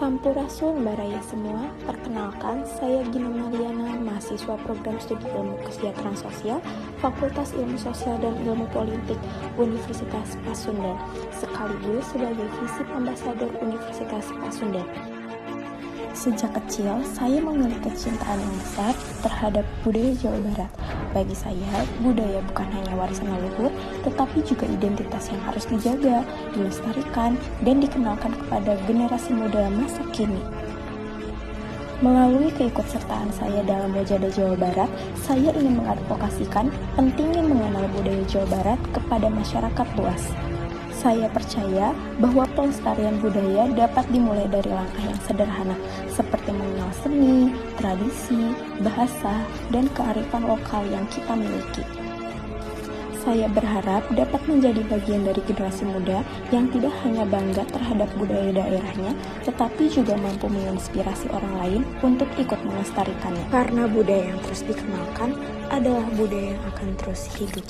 Sampurasun Baraya semua, perkenalkan saya Gina Mariana, mahasiswa program studi ilmu kesejahteraan sosial, Fakultas Ilmu Sosial dan Ilmu Politik, Universitas Pasundan, sekaligus sebagai visip ambasador Universitas Pasundan. Sejak kecil, saya memiliki kecintaan yang besar terhadap budaya Jawa Barat. Bagi saya, budaya bukan hanya warisan leluhur, tetapi juga identitas yang harus dijaga, dilestarikan, dan dikenalkan kepada generasi muda masa kini. Melalui keikutsertaan saya dalam Wajada Jawa Barat, saya ingin mengadvokasikan pentingnya mengenal budaya Jawa Barat kepada masyarakat luas. Saya percaya bahwa pelestarian budaya dapat dimulai dari langkah yang sederhana, seperti mengenal seni, tradisi, bahasa, dan kearifan lokal yang kita miliki. Saya berharap dapat menjadi bagian dari generasi muda yang tidak hanya bangga terhadap budaya daerahnya, tetapi juga mampu menginspirasi orang lain untuk ikut melestarikannya. Karena budaya yang terus dikenalkan adalah budaya yang akan terus hidup.